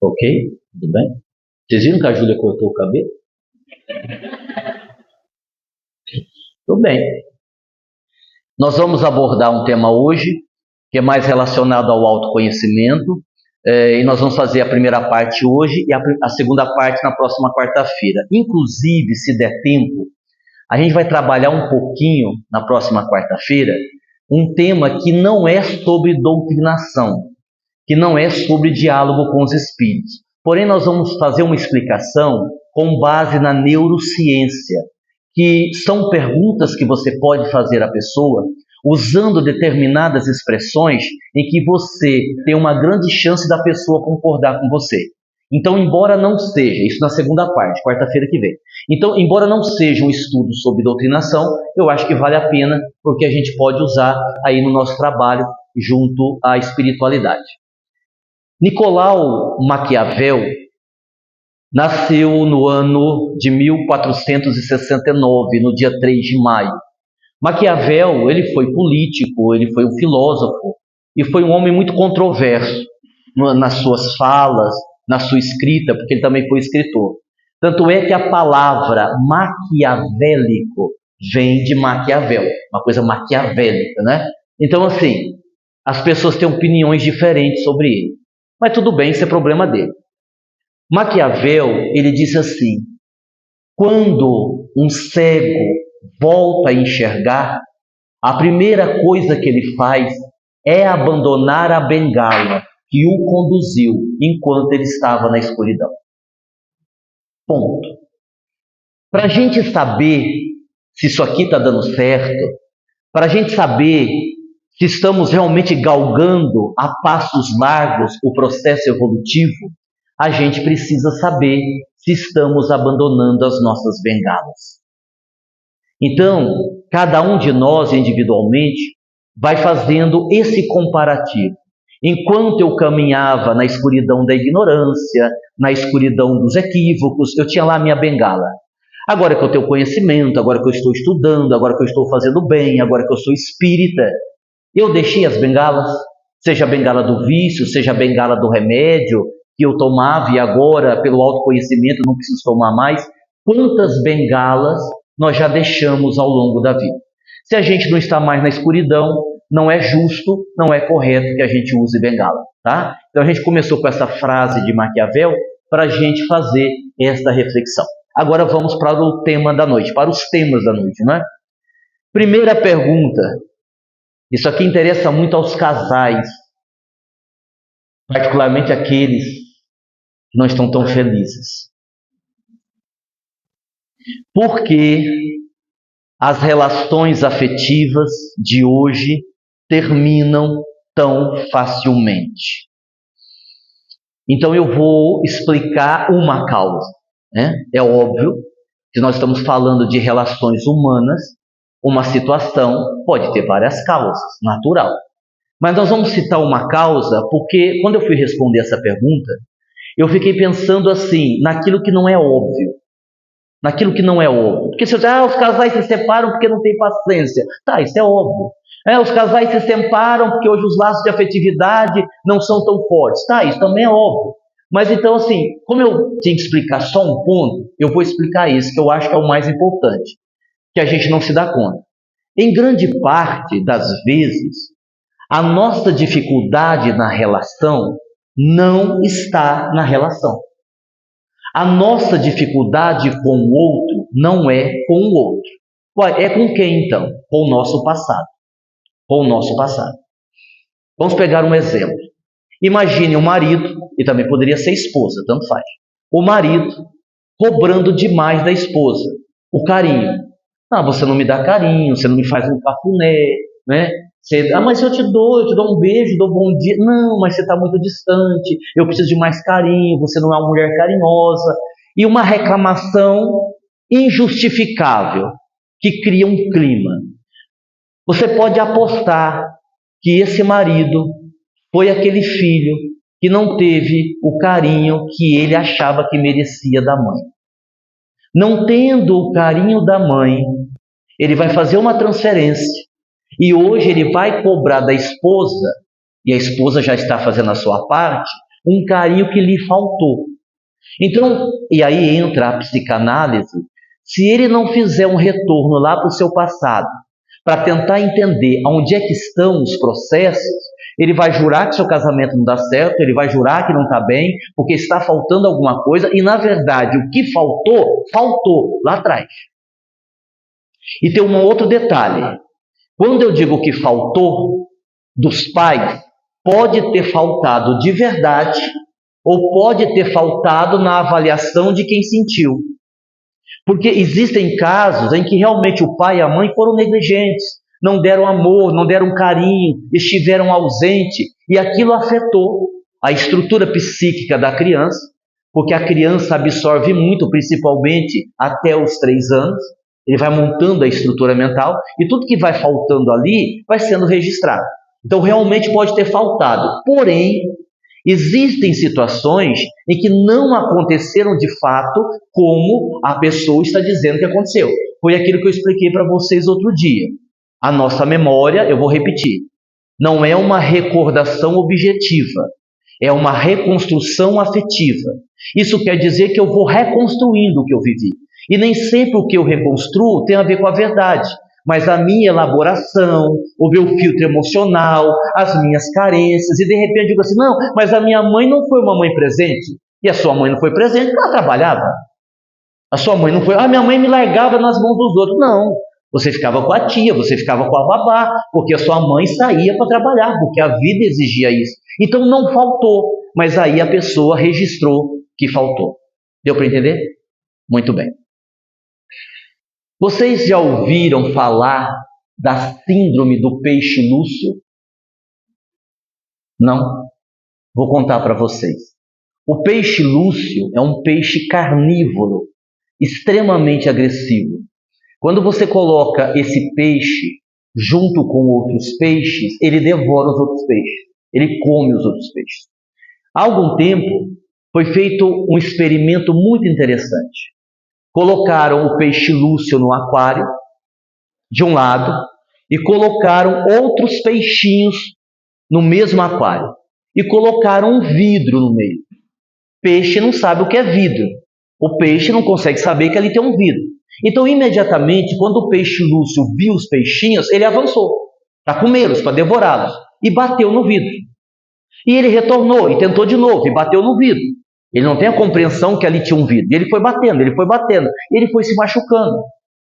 Ok? Tudo bem? Vocês viram que a Júlia cortou o cabelo? Tudo bem. Nós vamos abordar um tema hoje que é mais relacionado ao autoconhecimento, e nós vamos fazer a primeira parte hoje e a segunda parte na próxima quarta-feira. Inclusive, se der tempo, a gente vai trabalhar um pouquinho na próxima quarta-feira um tema que não é sobre doutrinação, que não é sobre diálogo com os espíritos. Porém, nós vamos fazer uma explicação com base na neurociência, que são perguntas que você pode fazer à pessoa usando determinadas expressões em que você tem uma grande chance da pessoa concordar com você. Então, embora não seja, isso na segunda parte, quarta-feira que vem. Então, embora não seja um estudo sobre doutrinação, eu acho que vale a pena, porque a gente pode usar aí no nosso trabalho junto à espiritualidade. Nicolau Maquiavel nasceu no ano de 1469, no dia 3 de maio. Maquiavel, ele foi político, ele foi um filósofo e foi um homem muito controverso nas suas falas, na sua escrita, porque ele também foi escritor. Tanto é que a palavra maquiavélico vem de Maquiavel, uma coisa maquiavélica, né? Então, assim, as pessoas têm opiniões diferentes sobre ele. Mas tudo bem, isso é problema dele. Maquiavel, ele disse assim: quando um cego volta a enxergar, a primeira coisa que ele faz é abandonar a bengala que o conduziu enquanto ele estava na escuridão. Ponto. Para a gente saber se isso aqui está dando certo, para a gente saber se estamos realmente galgando a passos largos o processo evolutivo, a gente precisa saber se estamos abandonando as nossas bengalas. Então, cada um de nós individualmente vai fazendo esse comparativo. Enquanto eu caminhava na escuridão da ignorância, na escuridão dos equívocos, eu tinha lá a minha bengala. Agora que eu tenho conhecimento, agora que eu estou estudando, agora que eu estou fazendo bem, agora que eu sou espírita, eu deixei as bengalas, seja a bengala do vício, seja a bengala do remédio que eu tomava e agora, pelo autoconhecimento, não preciso tomar mais. Quantas bengalas nós já deixamos ao longo da vida? Se a gente não está mais na escuridão, não é justo, não é correto que a gente use bengala, tá? Então a gente começou com essa frase de Maquiavel para a gente fazer esta reflexão. Agora vamos para o tema da noite, para os temas da noite, não é? Primeira pergunta. Isso aqui interessa muito aos casais, particularmente aqueles que não estão tão felizes. Por que as relações afetivas de hoje terminam tão facilmente? Então eu vou explicar uma causa, né? É óbvio que nós estamos falando de relações humanas, uma situação pode ter várias causas, natural. Mas nós vamos citar uma causa porque quando eu fui responder essa pergunta, eu fiquei pensando assim, naquilo que não é óbvio. Naquilo que não é óbvio. Porque se eu dizer, os casais se separam porque não tem paciência. Tá, isso é óbvio. Os casais se separam porque hoje os laços de afetividade não são tão fortes. Tá, isso também é óbvio. Mas então, assim, como eu tinha que explicar só um ponto, eu vou explicar isso, que eu acho que é o mais importante, que a gente não se dá conta. Em grande parte das vezes, a nossa dificuldade na relação não está na relação. A nossa dificuldade com o outro não é com o outro. É com quem então? Com o nosso passado. Com o nosso passado. Vamos pegar um exemplo. Imagine o marido, e também poderia ser esposa, tanto faz. O marido cobrando demais da esposa o carinho. Você não me dá carinho, você não me faz um cafuné, né? Mas eu te dou um beijo, dou um bom dia. Não, mas você está muito distante, eu preciso de mais carinho, você não é uma mulher carinhosa. E uma reclamação injustificável, que cria um clima. Você pode apostar que esse marido foi aquele filho que não teve o carinho que ele achava que merecia da mãe. Não tendo o carinho da mãe, ele vai fazer uma transferência e hoje ele vai cobrar da esposa, e a esposa já está fazendo a sua parte, um carinho que lhe faltou. Então, e aí entra a psicanálise. Se ele não fizer um retorno lá para o seu passado, para tentar entender onde é que estão os processos, ele vai jurar que seu casamento não dá certo, ele vai jurar que não está bem, porque está faltando alguma coisa, e na verdade o que faltou, faltou lá atrás. E tem um outro detalhe. Quando eu digo que faltou dos pais, pode ter faltado de verdade, ou pode ter faltado na avaliação de quem sentiu. Porque existem casos em que realmente o pai e a mãe foram negligentes, não deram amor, não deram carinho, estiveram ausentes, e aquilo afetou a estrutura psíquica da criança, porque a criança absorve muito, principalmente até os 3 anos, ele vai montando a estrutura mental, e tudo que vai faltando ali vai sendo registrado. Então realmente pode ter faltado, porém, existem situações em que não aconteceram de fato como a pessoa está dizendo que aconteceu. Foi aquilo que eu expliquei para vocês outro dia. A nossa memória, eu vou repetir, não é uma recordação objetiva, é uma reconstrução afetiva. Isso quer dizer que eu vou reconstruindo o que eu vivi. E nem sempre o que eu reconstruo tem a ver com a verdade, mas a minha elaboração, o meu filtro emocional, as minhas carências, e de repente eu digo assim, não, mas a minha mãe não foi uma mãe presente, e a sua mãe não foi presente porque ela trabalhava. A sua mãe não foi, minha mãe me largava nas mãos dos outros. Não, você ficava com a tia, você ficava com a babá, porque a sua mãe saía para trabalhar, porque a vida exigia isso. Então não faltou, mas aí a pessoa registrou que faltou. Deu para entender? Muito bem. Vocês já ouviram falar da síndrome do peixe lúcio? Não? Vou contar para vocês. O peixe lúcio é um peixe carnívoro, extremamente agressivo. Quando você coloca esse peixe junto com outros peixes, ele devora os outros peixes. Ele come os outros peixes. Há algum tempo foi feito um experimento muito interessante. Colocaram o peixe lúcio no aquário, de um lado, e colocaram outros peixinhos no mesmo aquário. E colocaram um vidro no meio. Peixe não sabe o que é vidro. O peixe não consegue saber que ali tem um vidro. Então, imediatamente, quando o peixe lúcio viu os peixinhos, ele avançou para comê-los, para devorá-los, e bateu no vidro. E ele retornou e tentou de novo, e bateu no vidro. Ele não tem a compreensão que ali tinha um vidro. E ele foi batendo, e ele foi se machucando.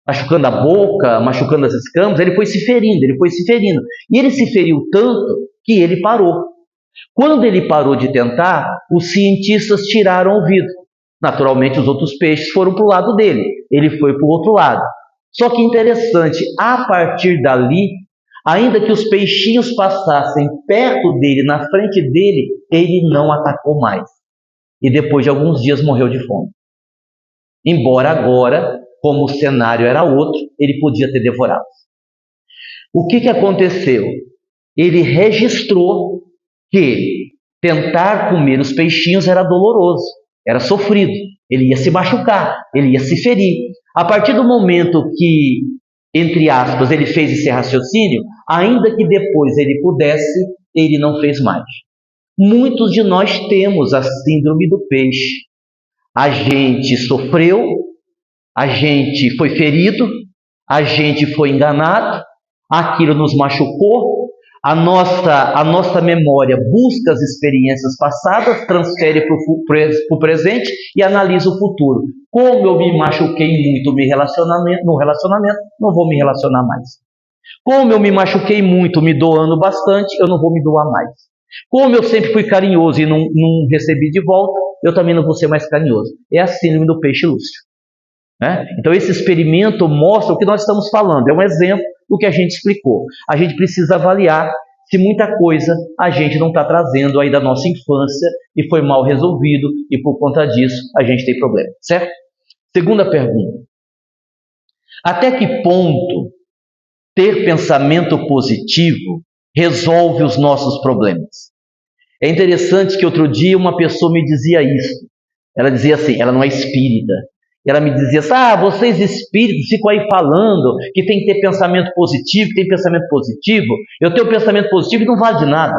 Machucando a boca, machucando as escamas, ele foi se ferindo. E ele se feriu tanto que ele parou. Quando ele parou de tentar, os cientistas tiraram o vidro. Naturalmente, os outros peixes foram para o lado dele. Ele foi para o outro lado. Só que interessante, a partir dali, ainda que os peixinhos passassem perto dele, na frente dele, ele não atacou mais. E depois de alguns dias morreu de fome. Embora agora, como o cenário era outro, ele podia ter devorado. O que aconteceu? Ele registrou que tentar comer os peixinhos era doloroso, era sofrido, ele ia se machucar, ele ia se ferir. A partir do momento que, entre aspas, ele fez esse raciocínio, ainda que depois ele pudesse, ele não fez mais. Muitos de nós temos a síndrome do peixe. A gente sofreu, a gente foi ferido, a gente foi enganado, aquilo nos machucou, a nossa memória busca as experiências passadas, transfere para o presente e analisa o futuro. Como eu me machuquei muito no relacionamento, não vou me relacionar mais. Como eu me machuquei muito me doando bastante, eu não vou me doar mais. Como eu sempre fui carinhoso e não recebi de volta, eu também não vou ser mais carinhoso. É a síndrome do peixe lúcio. Né? Então esse experimento mostra o que nós estamos falando. É um exemplo do que a gente explicou. A gente precisa avaliar se muita coisa a gente não está trazendo aí da nossa infância e foi mal resolvido e por conta disso a gente tem problema. Certo? Segunda pergunta. Até que ponto ter pensamento positivo resolve os nossos problemas? É interessante que outro dia uma pessoa me dizia isso. Ela dizia assim, ela não é espírita. Ela me dizia assim, vocês espíritos ficam aí falando que tem que ter pensamento positivo, que tem pensamento positivo. Eu tenho pensamento positivo e não vale de nada.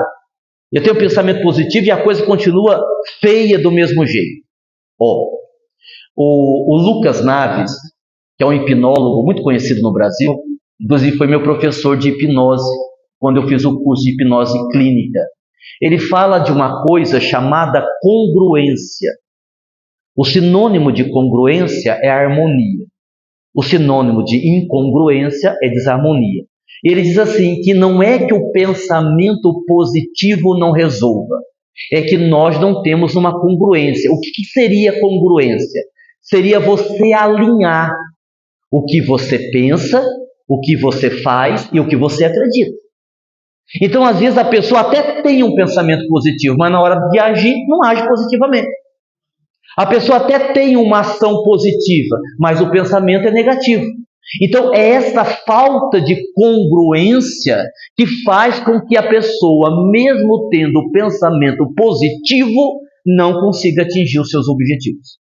Eu tenho um pensamento positivo e a coisa continua feia do mesmo jeito. O Lucas Naves, que é um hipnólogo muito conhecido no Brasil, inclusive foi meu professor de hipnose quando eu fiz o curso de hipnose clínica. Ele fala de uma coisa chamada congruência. O sinônimo de congruência é harmonia. O sinônimo de incongruência é desarmonia. Ele diz assim, que não é que o pensamento positivo não resolva, é que nós não temos uma congruência. O que seria congruência? Seria você alinhar o que você pensa, o que você faz e o que você acredita. Então, às vezes, a pessoa até tem um pensamento positivo, mas na hora de agir, não age positivamente. A pessoa até tem uma ação positiva, mas o pensamento é negativo. Então, é essa falta de congruência que faz com que a pessoa, mesmo tendo o pensamento positivo, não consiga atingir os seus objetivos.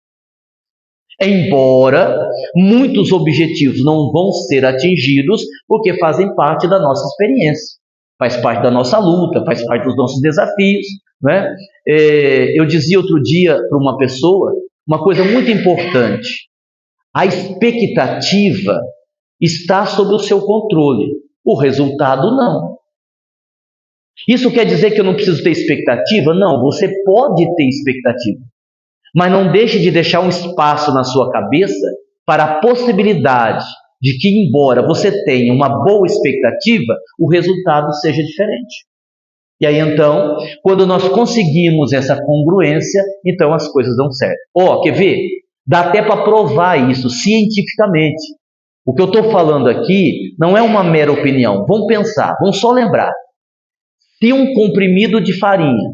Embora muitos objetivos não vão ser atingidos porque fazem parte da nossa experiência, faz parte da nossa luta, faz parte dos nossos desafios, né? Eu dizia outro dia para uma pessoa uma coisa muito importante. A expectativa está sob o seu controle, o resultado não. Isso quer dizer que eu não preciso ter expectativa? Não, você pode ter expectativa, mas não deixe de deixar um espaço na sua cabeça para a possibilidade de que, embora você tenha uma boa expectativa, o resultado seja diferente. E aí então, quando nós conseguimos essa congruência, então as coisas dão certo. Quer ver? Dá até para provar isso cientificamente. O que eu estou falando aqui não é uma mera opinião. Vamos pensar, vamos só lembrar. Se um comprimido de farinha,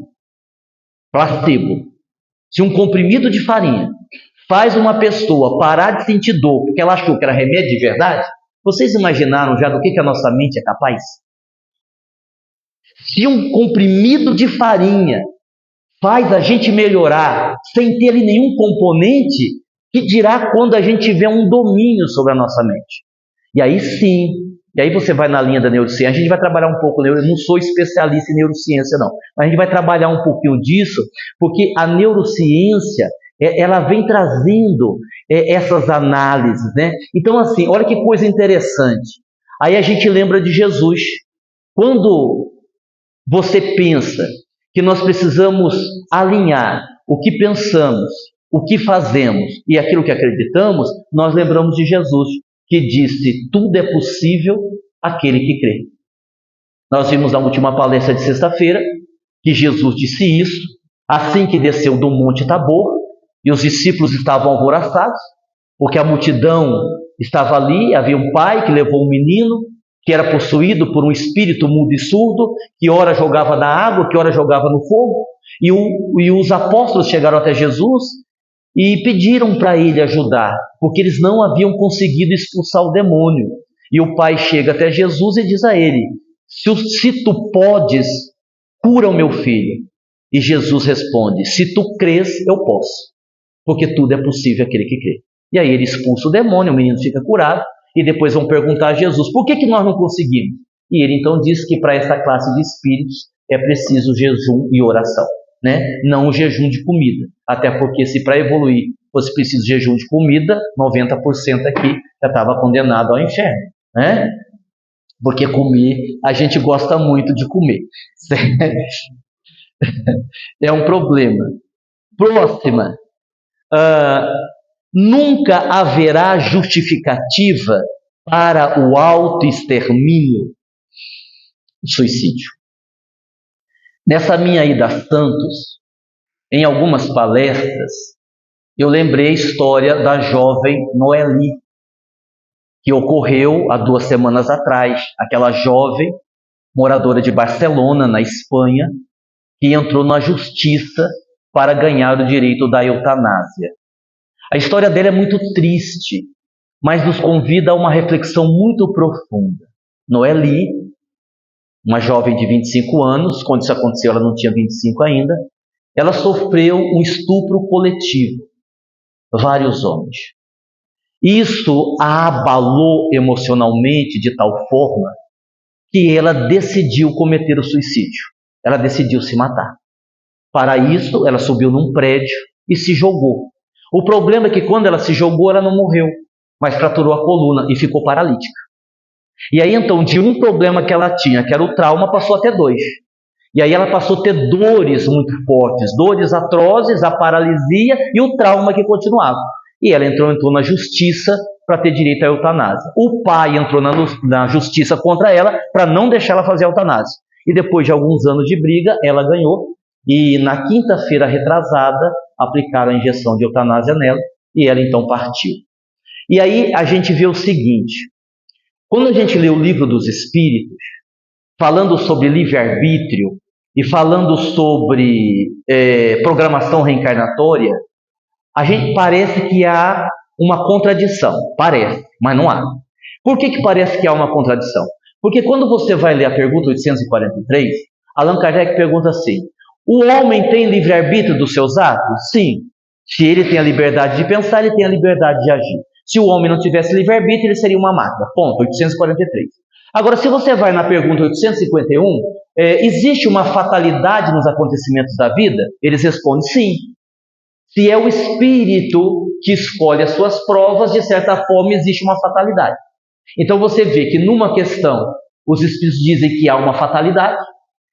placebo, se um comprimido de farinha faz uma pessoa parar de sentir dor porque ela achou que era remédio de verdade, vocês imaginaram já do que a nossa mente é capaz? Se um comprimido de farinha faz a gente melhorar sem ter ali nenhum componente, que dirá quando a gente tiver um domínio sobre a nossa mente? E aí sim, e aí você vai na linha da neurociência, a gente vai trabalhar um pouco, eu não sou especialista em neurociência não, mas a gente vai trabalhar um pouquinho disso, porque a neurociência, ela vem trazendo essas análises, né? Então assim, olha que coisa interessante. Aí a gente lembra de Jesus. Quando você pensa que nós precisamos alinhar o que pensamos, o que fazemos e aquilo que acreditamos, nós lembramos de Jesus, que disse, tudo é possível àquele que crê. Nós vimos na última palestra de sexta-feira que Jesus disse isso, assim que desceu do Monte Tabor, e os discípulos estavam alvoroçados, porque a multidão estava ali, havia um pai que levou um menino, que era possuído por um espírito mudo e surdo, que ora jogava na água, que ora jogava no fogo, e os apóstolos chegaram até Jesus e pediram para ele ajudar, porque eles não haviam conseguido expulsar o demônio. E o pai chega até Jesus e diz a ele, se tu podes, cura o meu filho. E Jesus responde, se tu crês, eu posso, porque tudo é possível àquele que crê. E aí ele expulsa o demônio, o menino fica curado, e depois vão perguntar a Jesus, por que nós não conseguimos? E ele então diz que para essa classe de espíritos é preciso jejum e oração, né? Não o jejum de comida. Até porque se para evoluir fosse preciso jejum de comida, 90% aqui já estava condenado ao inferno, né? Porque comer, a gente gosta muito de comer. É um problema. Próxima. Nunca haverá justificativa para o autoextermínio do suicídio. Nessa minha ida a Santos, em algumas palestras, eu lembrei a história da jovem Noeli, que ocorreu há 2 semanas atrás. Aquela jovem, moradora de Barcelona, na Espanha, que entrou na justiça para ganhar o direito da eutanásia. A história dela é muito triste, mas nos convida a uma reflexão muito profunda. Noeli, uma jovem de 25 anos, quando isso aconteceu ela não tinha 25 ainda, ela sofreu um estupro coletivo, vários homens. Isso a abalou emocionalmente de tal forma que ela decidiu cometer o suicídio. ela decidiu se matar. Para isso, ela subiu num prédio e se jogou. O problema é que quando ela se jogou, ela não morreu, mas fraturou a coluna e ficou paralítica. E aí então, de um problema que ela tinha, que era o trauma, passou a ter dois. E aí ela passou a ter dores muito fortes, dores atrozes, a paralisia e o trauma que continuava. E ela entrou na justiça para ter direito à eutanásia. O pai entrou na justiça contra ela para não deixar ela fazer a eutanásia. E depois de alguns anos de briga, ela ganhou. E na quinta-feira retrasada, aplicaram a injeção de eutanásia nela e ela então partiu. E aí a gente vê o seguinte: quando a gente lê o Livro dos Espíritos, falando sobre livre-arbítrio e falando sobre programação reencarnatória, a gente parece que há uma contradição. Parece, mas não há. Por que parece que há uma contradição? Porque quando você vai ler a pergunta 843, Allan Kardec pergunta assim: o homem tem livre-arbítrio dos seus atos? Sim. Se ele tem a liberdade de pensar, ele tem a liberdade de agir. Se o homem não tivesse livre-arbítrio, ele seria uma máquina. Ponto. 843. Agora, se você vai na pergunta 851, existe uma fatalidade nos acontecimentos da vida? Eles respondem sim. Se é o espírito que escolhe as suas provas, de certa forma existe uma fatalidade. Então você vê que numa questão os espíritos dizem que há uma fatalidade,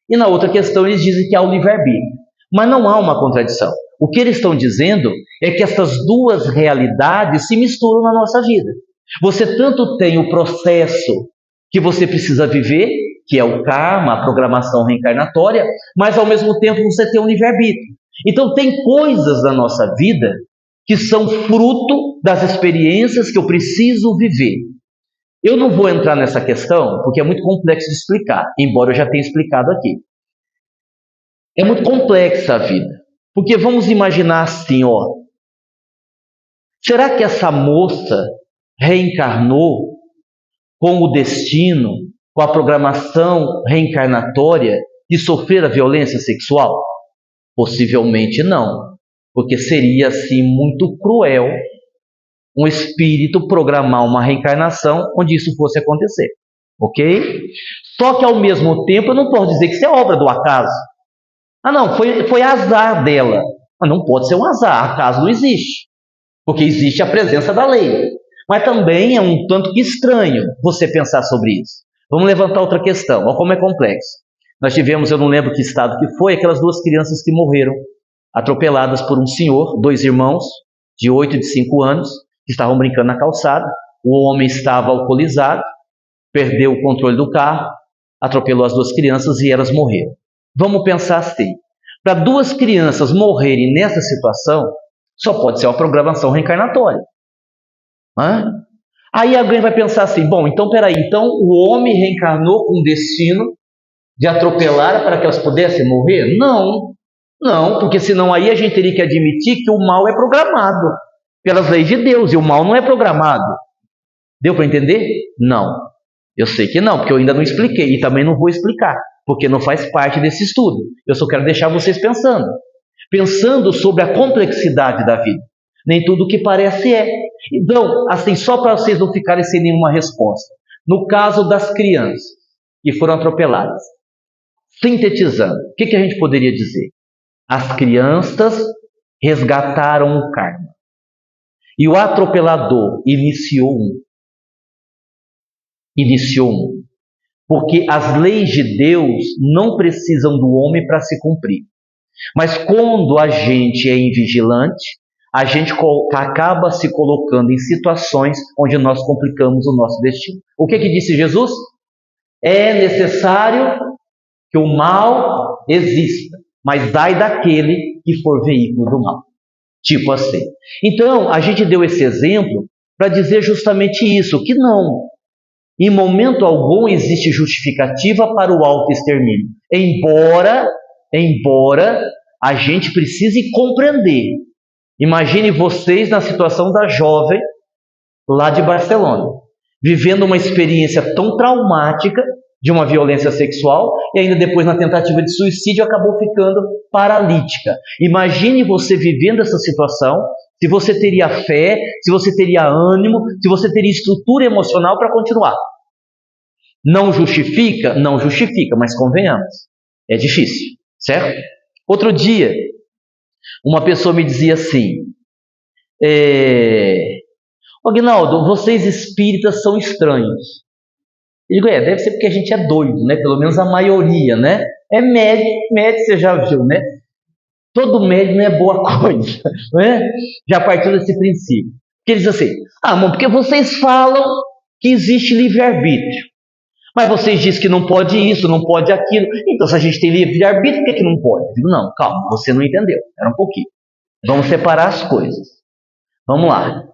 e na outra questão eles dizem que há o livre-arbítrio. Mas não há uma contradição. O que eles estão dizendo é que essas duas realidades se misturam na nossa vida. Você tanto tem o processo que você precisa viver, que é o karma, a programação reencarnatória, mas ao mesmo tempo você tem o livre-arbítrio. Então tem coisas da nossa vida que são fruto das experiências que eu preciso viver. Eu não vou entrar nessa questão, porque é muito complexo de explicar, embora eu já tenha explicado aqui. É muito complexa a vida, porque vamos imaginar assim, será que essa moça reencarnou com o destino, com a programação reencarnatória de sofrer a violência sexual? Possivelmente não, porque seria assim muito cruel um espírito programar uma reencarnação onde isso fosse acontecer, ok? Só que ao mesmo tempo eu não posso dizer que isso é obra do acaso. Não, foi azar dela. Mas não pode ser um azar, acaso não existe, porque existe a presença da lei. Mas também é um tanto que estranho você pensar sobre isso. Vamos levantar outra questão, olha como é complexo. Nós tivemos, eu não lembro que estado que foi, aquelas duas crianças que morreram, atropeladas por um senhor, dois irmãos, de 8 e de 5 anos, que estavam brincando na calçada. O homem estava alcoolizado, perdeu o controle do carro, atropelou as duas crianças e elas morreram. Vamos pensar assim: para duas crianças morrerem nessa situação, só pode ser uma programação reencarnatória. Aí alguém vai pensar assim: bom, então peraí, então o homem reencarnou com o destino de atropelar para que elas pudessem morrer? Não, porque senão aí a gente teria que admitir que o mal é programado pelas leis de Deus, e o mal não é programado. Deu para entender? Não. Eu sei que não, porque eu ainda não expliquei, e também não vou explicar, porque não faz parte desse estudo. Eu só quero deixar vocês pensando sobre a complexidade da vida. Nem tudo o que parece é. Então, assim, só para vocês não ficarem sem nenhuma resposta. No caso das crianças que foram atropeladas, sintetizando, o que a gente poderia dizer? As crianças resgataram o karma. E o atropelador iniciou um. Porque as leis de Deus não precisam do homem para se cumprir. Mas quando a gente é invigilante, a gente acaba se colocando em situações onde nós complicamos o nosso destino. O que disse Jesus? É necessário que o mal exista, mas ai daquele que for veículo do mal. Tipo assim. Então, a gente deu esse exemplo para dizer justamente isso, que não. Em momento algum existe justificativa para o autoextermínio. Embora a gente precise compreender. Imagine vocês na situação da jovem lá de Barcelona, vivendo uma experiência tão traumática de uma violência sexual e ainda depois na tentativa de suicídio acabou ficando paralítica. Imagine você vivendo essa situação, se você teria fé, se você teria ânimo, se você teria estrutura emocional para continuar. Não justifica? Não justifica, mas convenhamos. É difícil, certo? Outro dia, uma pessoa me dizia assim: Aguinaldo, vocês espíritas são estranhos. Eu digo, deve ser porque a gente é doido, né? Pelo menos a maioria, né? É médio, você já viu, né? Todo médio não é boa coisa, né? Já partiu desse princípio. Porque eles dizem assim, mas porque vocês falam que existe livre-arbítrio. Mas vocês dizem que não pode isso, não pode aquilo. Então, se a gente tem livre-arbítrio, por que não pode? Eu digo, não, calma, você não entendeu. Espera um pouquinho. Vamos separar as coisas. Vamos lá.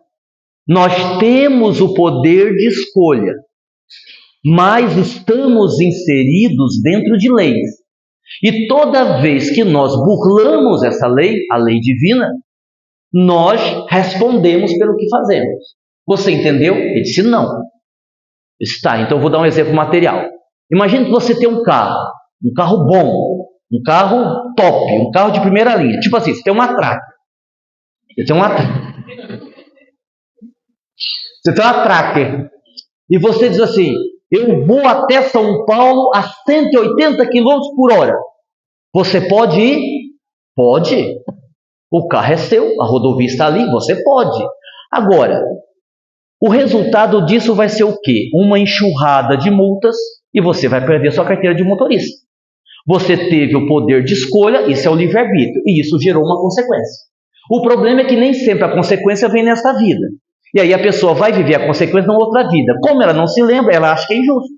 Nós temos o poder de escolha, mas estamos inseridos dentro de leis. E toda vez que nós burlamos essa lei, a lei divina, nós respondemos pelo que fazemos. Você entendeu? Ele disse não. Está, então eu vou dar um exemplo material. Imagina que você tem um carro bom, um carro top, um carro de primeira linha. Tipo assim, você tem uma Tracker. Você tem uma Tracker. E você diz assim, eu vou até São Paulo a 180 km por hora. Você pode ir? Pode. O carro é seu, a rodovia está ali, você pode. Agora, o resultado disso vai ser o quê? Uma enxurrada de multas e você vai perder sua carteira de motorista. Você teve o poder de escolha, isso é o livre-arbítrio, e isso gerou uma consequência. O problema é que nem sempre a consequência vem nesta vida. E aí a pessoa vai viver a consequência numa outra vida. Como ela não se lembra, ela acha que é injusto.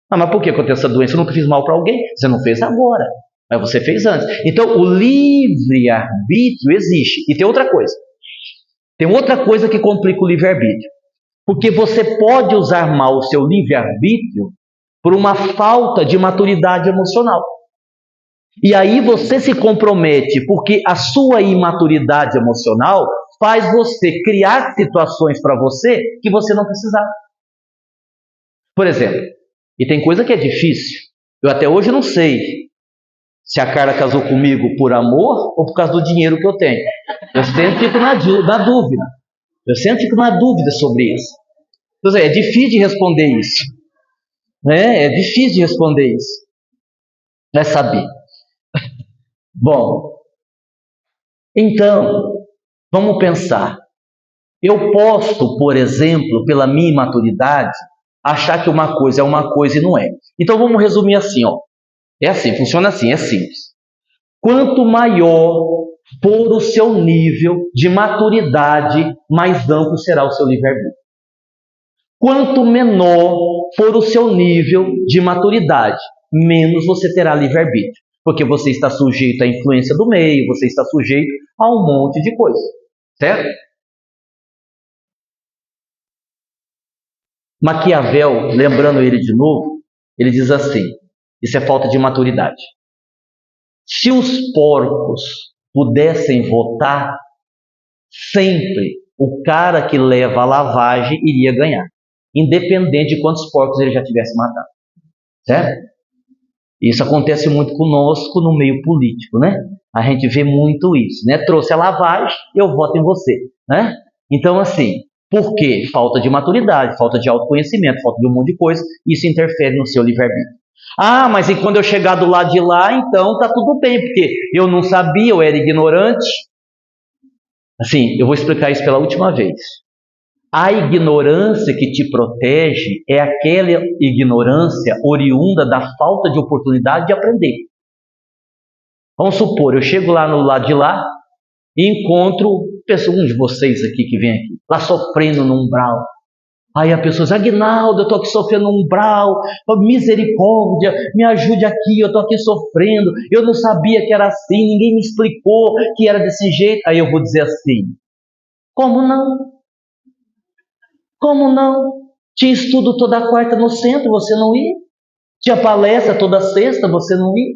Mas por que eu tenho essa doença? Eu nunca fiz mal para alguém. Você não fez agora, mas você fez antes. Então o livre-arbítrio existe. E tem outra coisa. Tem outra coisa que complica o livre-arbítrio. Porque você pode usar mal o seu livre-arbítrio por uma falta de maturidade emocional. E aí você se compromete, porque a sua imaturidade emocional faz você criar situações para você que você não precisava. Por exemplo, e tem coisa que é difícil. Eu até hoje não sei se a Carla casou comigo por amor ou por causa do dinheiro que eu tenho. Eu sempre fico na dúvida. Eu sempre fico na dúvida sobre isso. Então, é difícil de responder isso. É difícil de responder isso. Vai saber. Bom, então, vamos pensar. Eu posso, por exemplo, pela minha imaturidade, achar que uma coisa é uma coisa e não é. Então vamos resumir assim, ó. É assim, funciona assim, é simples. Quanto maior for o seu nível de maturidade, mais amplo será o seu livre-arbítrio. Quanto menor for o seu nível de maturidade, menos você terá livre-arbítrio. Porque você está sujeito à influência do meio, você está sujeito a um monte de coisa. Certo? Maquiavel, lembrando ele de novo, ele diz assim, isso é falta de maturidade. Se os porcos pudessem votar, sempre o cara que leva a lavagem iria ganhar, independente de quantos porcos ele já tivesse matado. Certo? Isso acontece muito conosco no meio político, né? A gente vê muito isso, né? Trouxe a lavagem, eu voto em você, né? Então, assim, por quê? Falta de maturidade, falta de autoconhecimento, falta de um monte de coisa, isso interfere no seu livre-arbítrio. Mas e quando eu chegar do lado de lá, então tá tudo bem, porque eu não sabia, eu era ignorante. Assim, eu vou explicar isso pela última vez. A ignorância que te protege é aquela ignorância oriunda da falta de oportunidade de aprender. Vamos supor, eu chego lá no lado de lá e encontro um de vocês aqui que vem aqui, lá sofrendo no umbral. Aí a pessoa diz, Aguinaldo, eu estou aqui sofrendo no umbral, misericórdia, me ajude aqui, eu estou aqui sofrendo, eu não sabia que era assim, ninguém me explicou que era desse jeito. Aí eu vou dizer assim, como não? Como não? Tinha estudo toda quarta no centro, você não ia? Tinha palestra toda sexta, você não ia?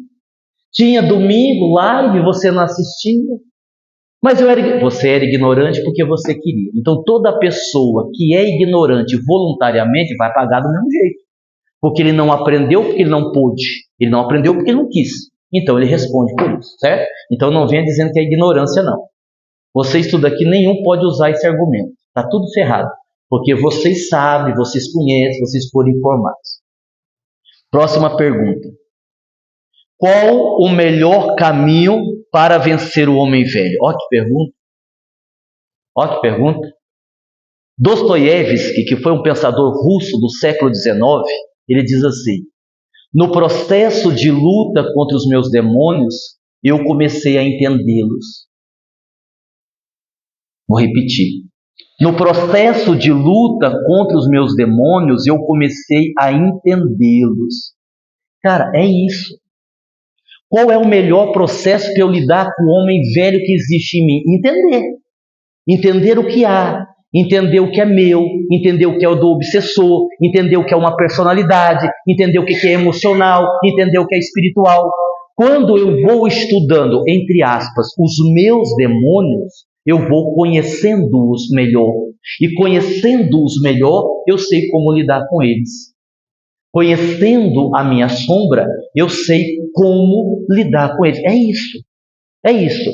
Tinha domingo, live, você não assistia? Mas você era ignorante porque você queria. Então toda pessoa que é ignorante voluntariamente vai pagar do mesmo jeito. Porque ele não aprendeu porque ele não pôde. Ele não aprendeu porque ele não quis. Então ele responde por isso, certo? Então não venha dizendo que é ignorância, não. Vocês tudo aqui, nenhum pode usar esse argumento. Está tudo ferrado. Porque vocês sabem, vocês conhecem, vocês foram informados. Próxima pergunta. Qual o melhor caminho para vencer o homem velho? Ó que pergunta. Ó que pergunta. Dostoiévski, que foi um pensador russo do século XIX, ele diz assim: no processo de luta contra os meus demônios, eu comecei a entendê-los. Vou repetir. No processo de luta contra os meus demônios, eu comecei a entendê-los. Cara, é isso. Qual é o melhor processo para eu lidar com o homem velho que existe em mim? Entender. Entender o que há. Entender o que é meu. Entender o que é o do obsessor. Entender o que é uma personalidade. Entender o que é emocional. Entender o que é espiritual. Quando eu vou estudando, entre aspas, os meus demônios, eu vou conhecendo-os melhor. E conhecendo-os melhor, eu sei como lidar com eles. Conhecendo a minha sombra, eu sei como lidar com eles. É isso. É isso.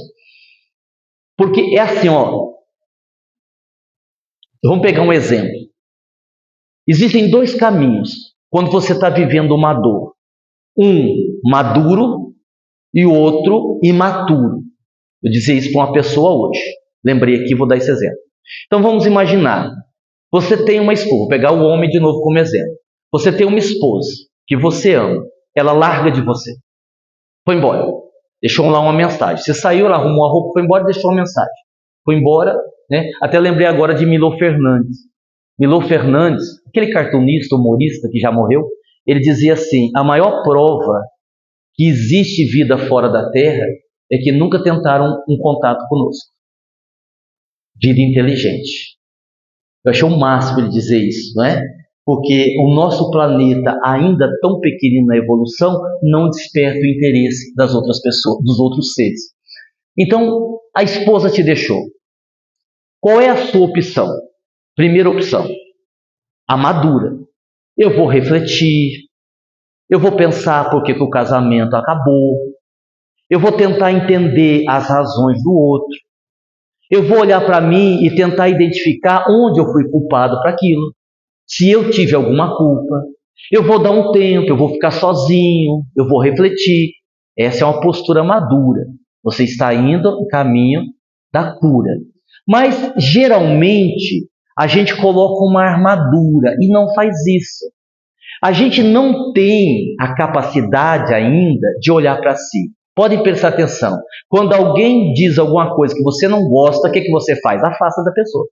Porque é assim, ó. Vamos pegar um exemplo. Existem dois caminhos quando você está vivendo uma dor. Um maduro e o outro imaturo. Eu dizia isso para uma pessoa hoje. Lembrei aqui, vou dar esse exemplo. Então vamos imaginar. Você tem uma esposa, vou pegar o homem de novo como exemplo. Você tem uma esposa que você ama. Ela larga de você. Foi embora. Deixou lá uma mensagem. Você saiu, ela arrumou a roupa, foi embora e deixou uma mensagem. Foi embora, né? Até lembrei agora de Milor Fernandes. Milor Fernandes, aquele cartunista, humorista que já morreu, ele dizia assim: a maior prova que existe vida fora da Terra é que nunca tentaram um contato conosco. Vida inteligente. Eu achei o máximo ele dizer isso, não é? Porque o nosso planeta, ainda tão pequenino na evolução, não desperta o interesse das outras pessoas, dos outros seres. Então, a esposa te deixou. Qual é a sua opção? Primeira opção, a madura. Eu vou refletir, eu vou pensar por que o casamento acabou, eu vou tentar entender as razões do outro, eu vou olhar para mim e tentar identificar onde eu fui culpado para aquilo. Se eu tive alguma culpa, eu vou dar um tempo, eu vou ficar sozinho, eu vou refletir. Essa é uma postura madura. Você está indo no caminho da cura. Mas, geralmente, a gente coloca uma armadura e não faz isso. A gente não tem a capacidade ainda de olhar para si. Podem prestar atenção. Quando alguém diz alguma coisa que você não gosta, o que você faz? Afasta da pessoa.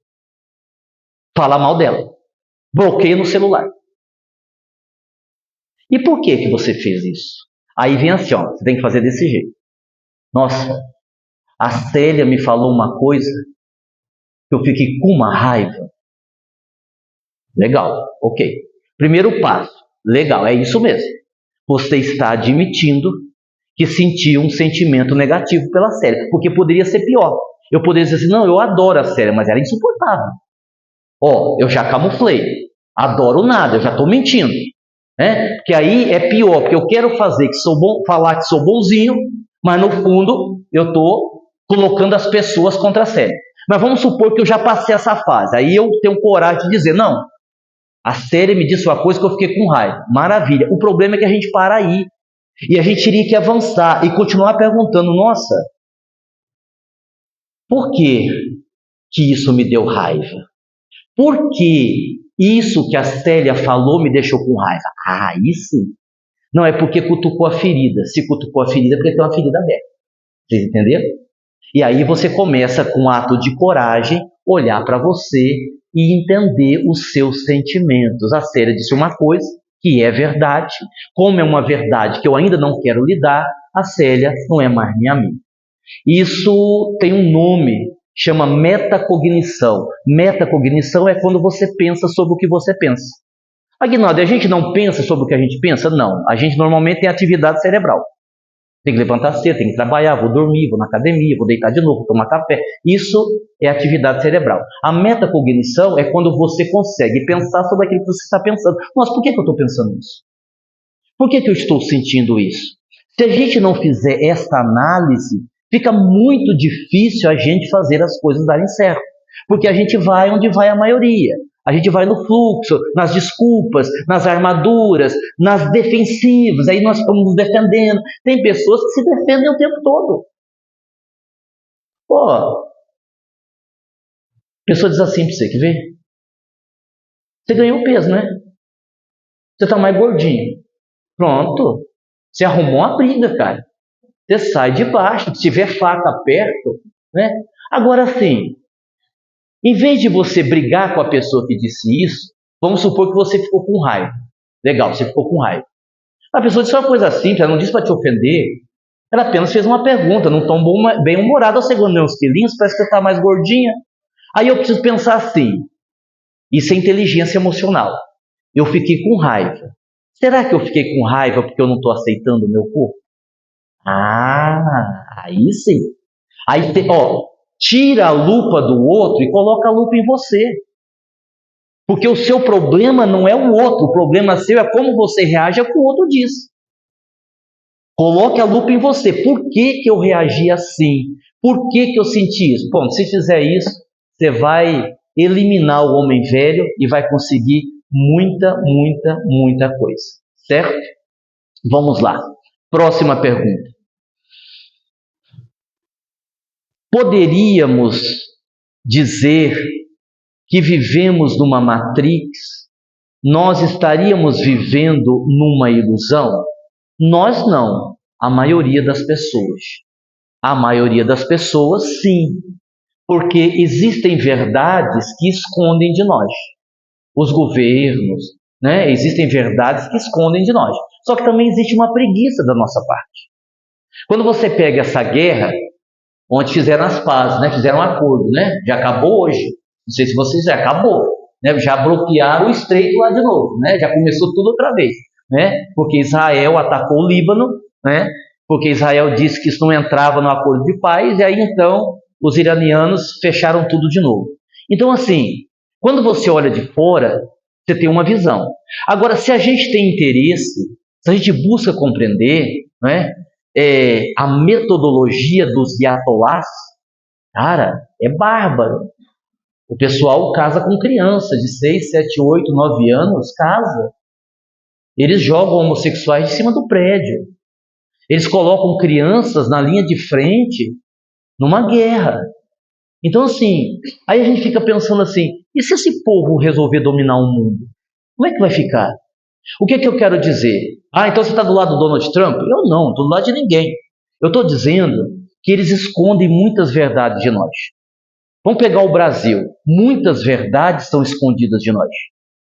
Fala mal dela. Bloqueia no celular. E por que você fez isso? Aí vem assim, ó, você tem que fazer desse jeito. Nossa, a Célia me falou uma coisa que eu fiquei com uma raiva. Legal, ok. Primeiro passo, legal, é isso mesmo. Você está admitindo que sentiu um sentimento negativo pela Célia, porque poderia ser pior. Eu poderia dizer assim, não, eu adoro a Célia, mas ela é insuportável. Ó, eu já camuflei. Adoro nada, eu já estou mentindo. Né? Porque aí é pior, porque eu quero fazer que sou bom, falar que sou bonzinho, mas no fundo eu estou colocando as pessoas contra a Célia. Mas vamos supor que eu já passei essa fase. Aí eu tenho coragem de dizer, não, a Célia me disse uma coisa que eu fiquei com raiva. Maravilha. O problema é que a gente para aí. E a gente teria que avançar e continuar perguntando, nossa, por que isso me deu raiva? Por que isso que a Célia falou me deixou com raiva? Ah, aí sim. Não, é porque cutucou a ferida. Se cutucou a ferida, é porque tem uma ferida aberta. Vocês entenderam? E aí você começa com um ato de coragem, olhar para você e entender os seus sentimentos. A Célia disse uma coisa que é verdade. Como é uma verdade que eu ainda não quero lidar, a Célia não é mais minha amiga. Isso tem um nome, chama metacognição. Metacognição é quando você pensa sobre o que você pensa. Aguinaldo, a gente não pensa sobre o que a gente pensa? Não. A gente normalmente tem atividade cerebral. Tem que levantar cedo, tem que trabalhar, vou dormir, vou na academia, vou deitar de novo, vou tomar café. Isso é atividade cerebral. A metacognição é quando você consegue pensar sobre aquilo que você está pensando. Nossa, por que eu estou pensando isso? Por que eu estou sentindo isso? Se a gente não fizer esta análise, fica muito difícil a gente fazer as coisas darem certo. Porque a gente vai onde vai a maioria. A gente vai no fluxo, nas desculpas, nas armaduras, nas defensivas. Aí nós estamos nos defendendo. Tem pessoas que se defendem o tempo todo. Pô, a pessoa diz assim para você, quer ver? Você ganhou peso, né? Você está mais gordinho. Pronto. Você arrumou uma briga, cara. Você sai de baixo. Se tiver faca perto, né? Agora sim, em vez de você brigar com a pessoa que disse isso, vamos supor que você ficou com raiva. Legal, você ficou com raiva. A pessoa disse uma coisa simples, ela não disse para te ofender. Ela apenas fez uma pergunta, num tom bem humorado. Você ganhou uns quilinhos, parece que você está mais gordinha. Aí eu preciso pensar assim, isso é inteligência emocional. Eu fiquei com raiva. Será que eu fiquei com raiva porque eu não estou aceitando o meu corpo? Ah, aí sim. Aí, tira a lupa do outro e coloca a lupa em você. Porque o seu problema não é o outro, o problema seu é como você reage ao que o outro diz. Coloque a lupa em você. Por que eu reagi assim? Por que eu senti isso? Bom, se fizer isso, você vai eliminar o homem velho e vai conseguir muita coisa. Certo? Vamos lá. Próxima pergunta. Poderíamos dizer que vivemos numa matrix? Nós estaríamos vivendo numa ilusão? Nós não, a maioria das pessoas. A maioria das pessoas, sim, porque existem verdades que escondem de nós. Os governos, né? Existem verdades que escondem de nós. Só que também existe uma preguiça da nossa parte. Quando você pega essa guerra, onde fizeram as pazes, né? Fizeram um acordo, né? Já acabou hoje. Não sei se vocês já acabou, né? Já bloquearam o estreito lá de novo, né? Já começou tudo outra vez, né? Porque Israel atacou o Líbano, né? Porque Israel disse que isso não entrava no acordo de paz, e aí então os iranianos fecharam tudo de novo. Então, assim, quando você olha de fora, você tem uma visão. Agora, se a gente tem interesse, se a gente busca compreender, né, a metodologia dos Ayatollahs, cara, é bárbaro. O pessoal casa com crianças de 6, 7, 8, 9 anos, casa. Eles jogam homossexuais de cima do prédio. Eles colocam crianças na linha de frente numa guerra. Então, assim, aí a gente fica pensando assim, e se esse povo resolver dominar o mundo? Como é que vai ficar? O que eu quero dizer? Ah, então você está do lado do Donald Trump? Eu não estou do lado de ninguém. Eu estou dizendo que eles escondem muitas verdades de nós. Vamos pegar o Brasil. Muitas verdades estão escondidas de nós.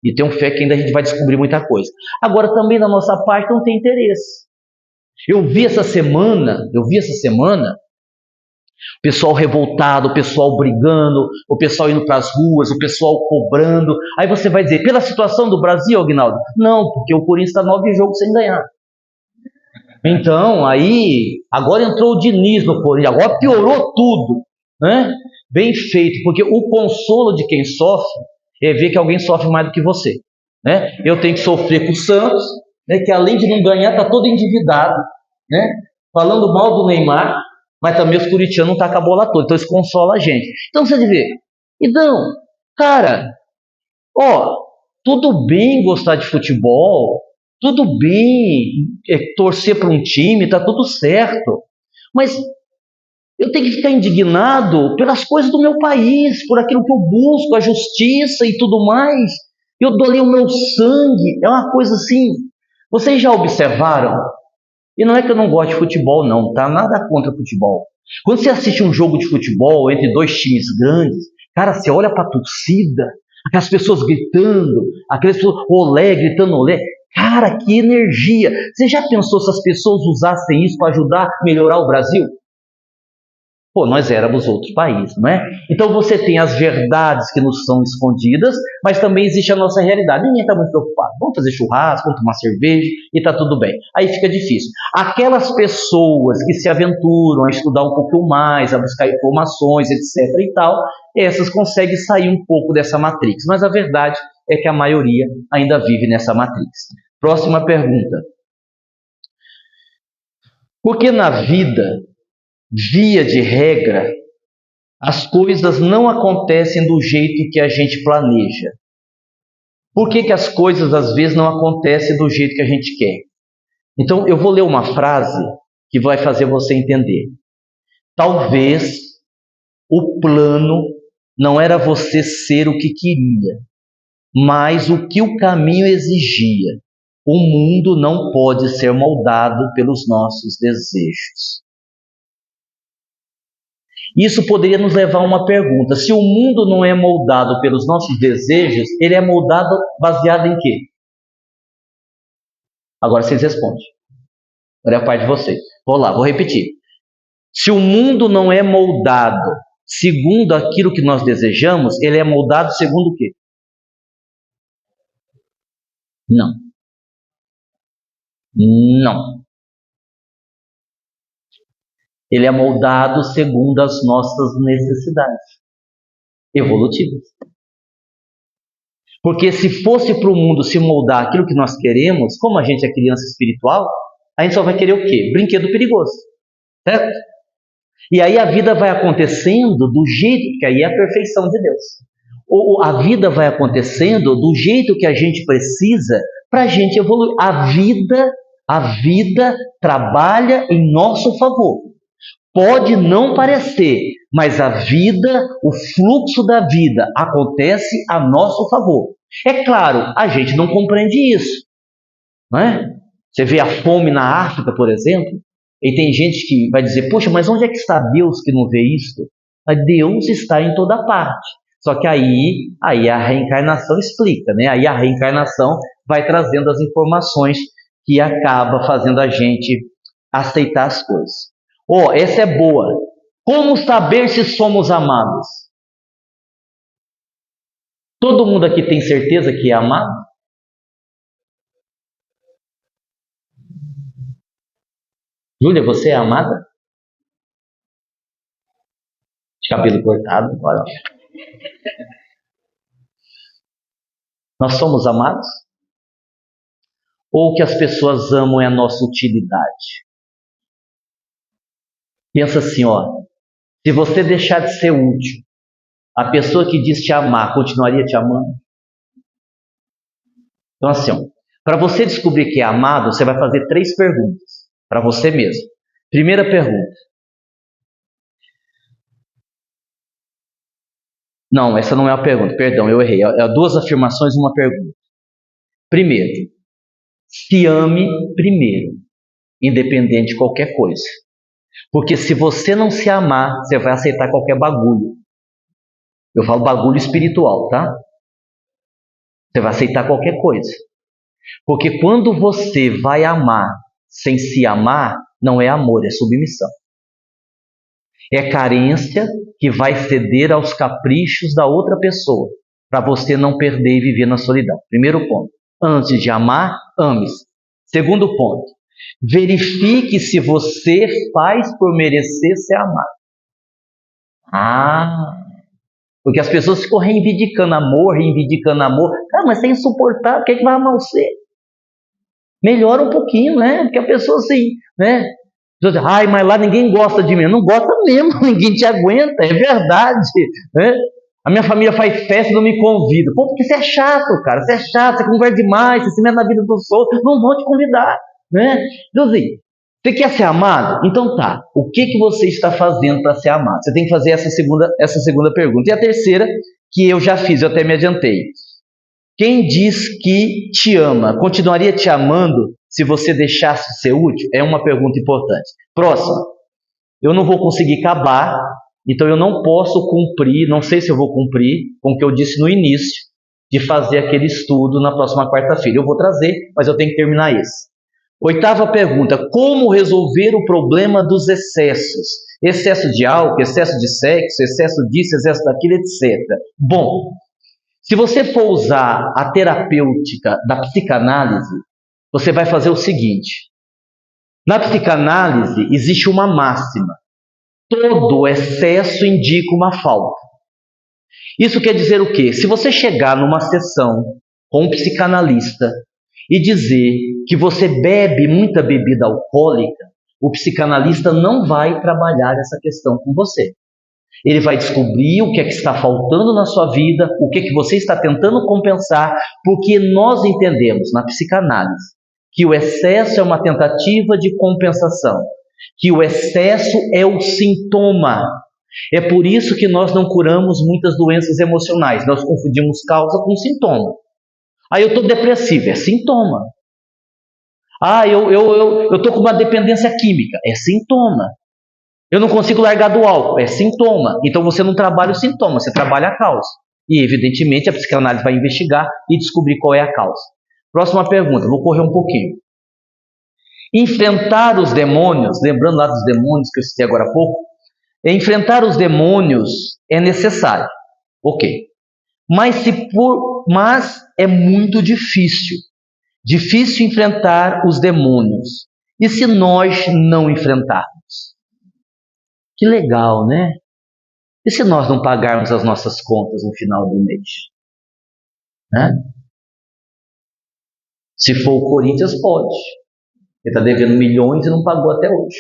E tenho fé que ainda a gente vai descobrir muita coisa. Agora, também da nossa parte não tem interesse. Eu vi essa semana, o pessoal revoltado, o pessoal brigando, o pessoal indo para as ruas, o pessoal cobrando. Aí você vai dizer, pela situação do Brasil, Aguinaldo? Não, porque o Corinthians está 9 jogos sem ganhar. Então, aí, agora entrou o Diniz no Corinthians, agora piorou tudo, né? Bem feito, porque o consolo de quem sofre é ver que alguém sofre mais do que você, né? Eu tenho que sofrer com o Santos, né, que além de não ganhar, está todo endividado, né? Falando mal do Neymar, mas também os corintianos não estão com a bola toda, então isso consola a gente. Então você vê, então, cara, tudo bem gostar de futebol, tudo bem torcer para um time, está tudo certo, mas eu tenho que ficar indignado pelas coisas do meu país, por aquilo que eu busco, a justiça e tudo mais. Eu doei o meu sangue, é uma coisa assim. Vocês já observaram? E não é que eu não gosto de futebol, não, tá? Nada contra futebol. Quando você assiste um jogo de futebol entre dois times grandes, cara, você olha para a torcida, aquelas pessoas gritando, aquelas pessoas olé, gritando olé. Cara, que energia! Você já pensou se as pessoas usassem isso para ajudar a melhorar o Brasil? Pô, nós éramos outro país, não é? Então você tem as verdades que nos são escondidas, mas também existe a nossa realidade. Ninguém está muito preocupado. Vamos fazer churrasco, vamos tomar cerveja e está tudo bem. Aí fica difícil. Aquelas pessoas que se aventuram a estudar um pouco mais, a buscar informações, etc. e tal, essas conseguem sair um pouco dessa matrix. Mas a verdade é que a maioria ainda vive nessa matrix. Próxima pergunta. Porque na vida, via de regra, as coisas não acontecem do jeito que a gente planeja. Por que as coisas às vezes não acontecem do jeito que a gente quer? Então eu vou ler uma frase que vai fazer você entender. Talvez o plano não era você ser o que queria, mas o que o caminho exigia. O mundo não pode ser moldado pelos nossos desejos. Isso poderia nos levar a uma pergunta: se o mundo não é moldado pelos nossos desejos, ele é moldado baseado em quê? Agora vocês respondem. Agora é a parte de vocês. Vou lá, vou repetir. Se o mundo não é moldado segundo aquilo que nós desejamos, ele é moldado segundo o quê? Não. Não. Ele é moldado segundo as nossas necessidades evolutivas. Porque se fosse para o mundo se moldar aquilo que nós queremos, como a gente é criança espiritual, a gente só vai querer o quê? Brinquedo perigoso. Certo? E aí a vida vai acontecendo do jeito, que aí é a perfeição de Deus. Ou a vida vai acontecendo do jeito que a gente precisa para a gente evoluir. A vida trabalha em nosso favor. Pode não parecer, mas a vida, o fluxo da vida acontece a nosso favor. É claro, a gente não compreende isso, não é? Você vê a fome na África, por exemplo, e tem gente que vai dizer, poxa, mas onde é que está Deus que não vê isso? Deus está em toda parte. Só que aí a reencarnação explica, né? Aí a reencarnação vai trazendo as informações que acaba fazendo a gente aceitar as coisas. Essa é boa. Como saber se somos amados? Todo mundo aqui tem certeza que é amado? Júlia, você é amada? De cabelo cortado, olha. Nós somos amados? Ou o que as pessoas amam é a nossa utilidade? Pensa assim, se você deixar de ser útil, a pessoa que diz te amar continuaria te amando? Então assim, para você descobrir que é amado, você vai fazer 3 perguntas para você mesmo. Primeira pergunta. Não, essa não é a pergunta, perdão, eu errei. É 2 afirmações e uma pergunta. Primeiro, se ame primeiro, independente de qualquer coisa. Porque se você não se amar, você vai aceitar qualquer bagulho. Eu falo bagulho espiritual, tá? Você vai aceitar qualquer coisa. Porque quando você vai amar sem se amar, não é amor, é submissão. É carência que vai ceder aos caprichos da outra pessoa, para você não perder e viver na solidão. Primeiro ponto. Antes de amar, ame-se. Segundo ponto. Verifique se você faz por merecer ser amado. Porque as pessoas ficam reivindicando amor. Mas você é insuportável, quem é que vai amar você? Melhora um pouquinho, né? Porque a pessoa assim, né? Mas lá ninguém gosta de mim. Não gosta mesmo, ninguém te aguenta, é verdade, né? A minha família faz festa e não me convida. Porque você é chato, cara, você conversa demais, você se mete na vida dos outros, não vão te convidar, né? Então assim, você quer ser amado? Então tá, o que você está fazendo para ser amado? Você tem que fazer essa segunda pergunta. E a terceira, que eu já fiz, eu até me adiantei. Quem diz que te ama, continuaria te amando se você deixasse de ser útil? É uma pergunta importante. Próxima. Eu não vou conseguir acabar, então eu não posso cumprir, não sei se eu vou cumprir com o que eu disse no início, de fazer aquele estudo na próxima quarta-feira. Eu vou trazer, mas eu tenho que terminar esse. 8ª pergunta. Como resolver o problema dos excessos? Excesso de álcool, excesso de sexo, excesso disso, excesso daquilo, etc. Bom, se você for usar a terapêutica da psicanálise, você vai fazer o seguinte. Na psicanálise existe uma máxima. Todo excesso indica uma falta. Isso quer dizer o quê? Se você chegar numa sessão com um psicanalista e dizer que você bebe muita bebida alcoólica, o psicanalista não vai trabalhar essa questão com você. Ele vai descobrir o que é que está faltando na sua vida, o que é que você está tentando compensar, porque nós entendemos na psicanálise que o excesso é uma tentativa de compensação, que o excesso é o sintoma. É por isso que nós não curamos muitas doenças emocionais, nós confundimos causa com sintoma. Eu estou depressivo, é sintoma. Eu estou com uma dependência química, é sintoma. Eu não consigo largar do álcool, é sintoma. Então você não trabalha o sintoma, você trabalha a causa. E evidentemente a psicanálise vai investigar e descobrir qual é a causa. Próxima pergunta, vou correr um pouquinho. Enfrentar os demônios, lembrando lá dos demônios que eu citei agora há pouco, enfrentar os demônios é necessário, ok. Mas é muito difícil. Difícil enfrentar os demônios. E se nós não enfrentarmos? Que legal, né? E se nós não pagarmos as nossas contas no final do mês? Né? Se for o Corinthians, pode. Ele está devendo milhões e não pagou até hoje.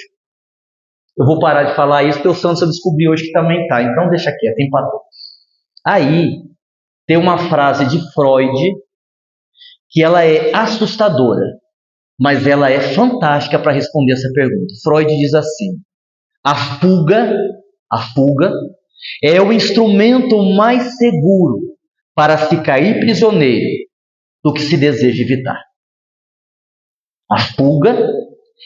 Eu vou parar de falar isso porque o Santos eu descobri hoje que também está. Então deixa quieto, empatou. Aí tem uma frase de Freud que ela é assustadora, mas ela é fantástica para responder essa pergunta. Freud diz assim: a fuga é o instrumento mais seguro para se cair prisioneiro do que se deseja evitar. A fuga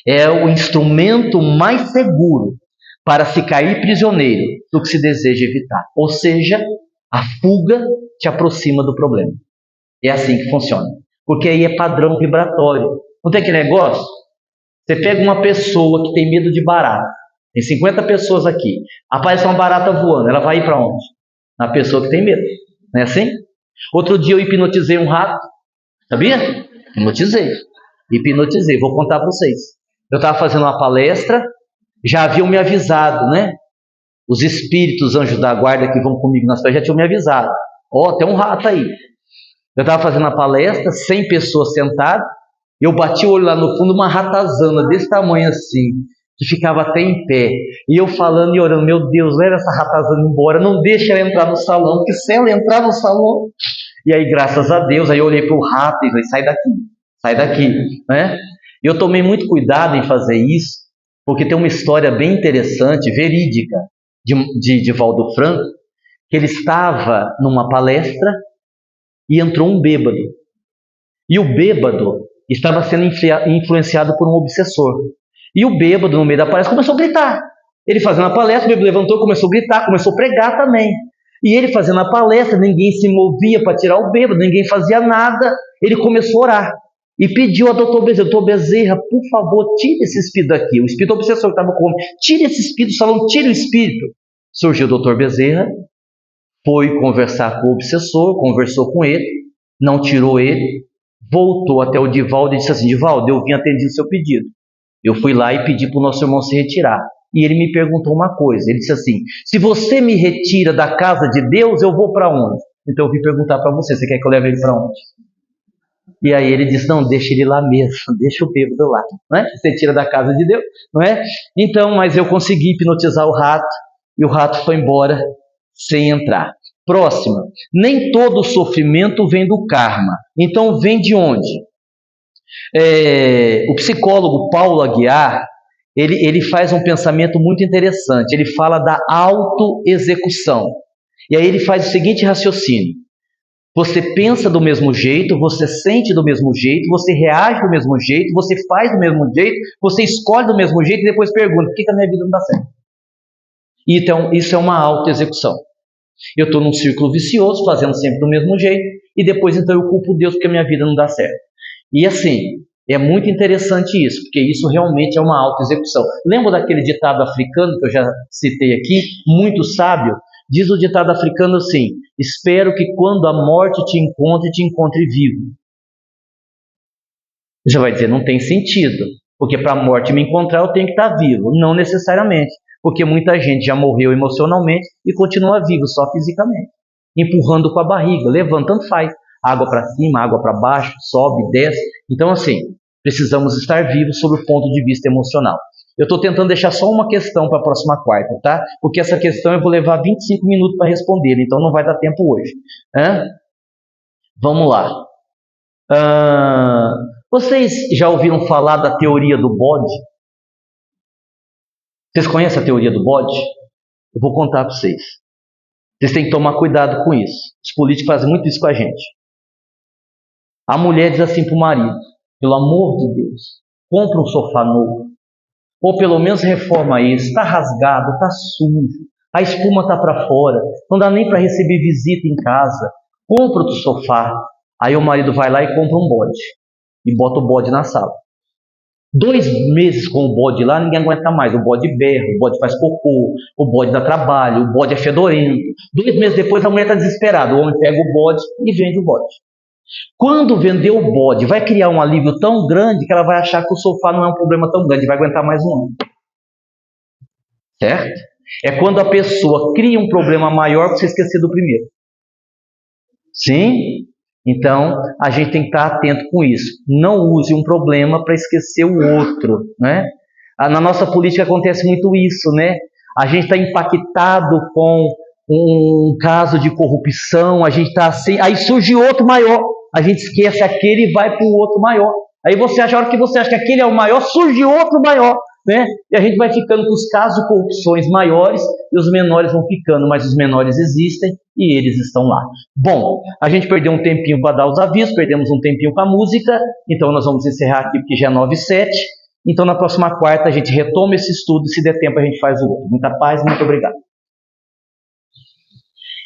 é o instrumento mais seguro para se cair prisioneiro do que se deseja evitar. Ou seja, a fuga te aproxima do problema. É assim que funciona. Porque aí é padrão vibratório. Não tem aquele negócio? Você pega uma pessoa que tem medo de barata. Tem 50 pessoas aqui. Aparece uma barata voando. Ela vai ir para onde? Na pessoa que tem medo. Não é assim? Outro dia eu hipnotizei um rato. Sabia? Hipnotizei. Vou contar para vocês. Eu estava fazendo uma palestra. Já haviam me avisado, né? Os espíritos, anjos da guarda que vão comigo nas festas já tinham me avisado. Tem um rato aí. Eu estava fazendo uma palestra, 100 pessoas sentadas. Eu bati o olho lá no fundo, uma ratazana desse tamanho assim, que ficava até em pé. E eu falando e orando: meu Deus, leva essa ratazana embora, não deixa ela entrar no salão, porque se ela entrar no salão... E aí, graças a Deus, aí eu olhei para o rato e falei: sai daqui, né? Eu tomei muito cuidado em fazer isso, porque tem uma história bem interessante, verídica, de Valdo Franco, que ele estava numa palestra e entrou um bêbado. E o bêbado estava sendo influenciado por um obsessor. E o bêbado, no meio da palestra, começou a gritar. Ele fazendo a palestra, o bêbado levantou, começou a gritar, começou a pregar também. E ele fazendo a palestra, ninguém se movia para tirar o bêbado, ninguém fazia nada. Ele começou a orar e pediu a doutor Bezerra: por favor, tire esse espírito daqui. O espírito obsessor que estava com o homem, tire esse espírito do salão, tire o espírito. Surgiu o doutor Bezerra, foi conversar com o obsessor, conversou com ele, não tirou ele, voltou até o Divaldo e disse assim: Divaldo, eu vim atender o seu pedido. Eu fui lá e pedi para o nosso irmão se retirar. E ele me perguntou uma coisa, ele disse assim: se você me retira da casa de Deus, eu vou para onde? Então eu vim perguntar para você: você quer que eu leve ele para onde? E aí ele disse: não, deixa ele lá mesmo, deixa o bêbado lá, não é? Você tira da casa de Deus, não é? Então, mas eu consegui hipnotizar o rato, e o rato foi embora sem entrar. Próxima: nem todo sofrimento vem do karma. Então vem de onde? O psicólogo Paulo Aguiar, ele faz um pensamento muito interessante. Ele fala da autoexecução. E aí ele faz o seguinte raciocínio: você pensa do mesmo jeito, você sente do mesmo jeito, você reage do mesmo jeito, você faz do mesmo jeito, você escolhe do mesmo jeito e depois pergunta: por que a minha vida não dá certo? Então isso é uma autoexecução. Eu estou num círculo vicioso, fazendo sempre do mesmo jeito, e depois então eu culpo Deus porque a minha vida não dá certo. E assim, é muito interessante isso, porque isso realmente é uma autoexecução. Lembra daquele ditado africano que eu já citei aqui, muito sábio? Diz o ditado africano assim: espero que quando a morte te encontre vivo. Você vai dizer: não tem sentido, porque para a morte me encontrar eu tenho que estar vivo. Não necessariamente, porque muita gente já morreu emocionalmente e continua vivo só fisicamente, empurrando com a barriga, levantando, faz. Água para cima, água para baixo, sobe, desce. Então assim, precisamos estar vivos sob o ponto de vista emocional. Eu estou tentando deixar só uma questão para a próxima quarta, tá? Porque essa questão eu vou levar 25 minutos para responder, então não vai dar tempo hoje. Vamos lá. Vocês já ouviram falar da teoria do bode? Vocês conhecem a teoria do bode? Eu vou contar para vocês. Vocês têm que tomar cuidado com isso. Os políticos fazem muito isso com a gente. A mulher diz assim para o marido: pelo amor de Deus, compra um sofá novo. Ou pelo menos reforma esse. Está rasgado, está sujo. A espuma está para fora. Não dá nem para receber visita em casa. Compra outro sofá. Aí o marido vai lá e compra um bode. E bota o bode na sala. 2 meses com o bode lá, ninguém aguenta mais. O bode berra, o bode faz cocô, o bode dá trabalho, o bode é fedorento. 2 meses depois a mulher está desesperada. O homem pega o bode e vende o bode. Quando vender o bode, vai criar um alívio tão grande que ela vai achar que o sofá não é um problema tão grande, vai aguentar mais um ano. Certo? É quando a pessoa cria um problema maior para você esquecer do primeiro. Sim? Então, a gente tem que estar atento com isso. Não use um problema para esquecer o outro, né? Na nossa política acontece muito isso, né? A gente está impactado com um caso de corrupção, a gente está assim, aí surge outro maior, a gente esquece aquele e vai para o outro maior. Aí você acha, a hora que você acha que aquele é o maior, surge outro maior, né? E a gente vai ficando com os casos de corrupções maiores e os menores vão ficando, mas os menores existem e eles estão lá. Bom, a gente perdeu um tempinho para dar os avisos, perdemos um tempinho com a música, então nós vamos encerrar aqui porque já é 9h07. Então na próxima quarta a gente retoma esse estudo e se der tempo a gente faz o outro. Muita paz, muito obrigado.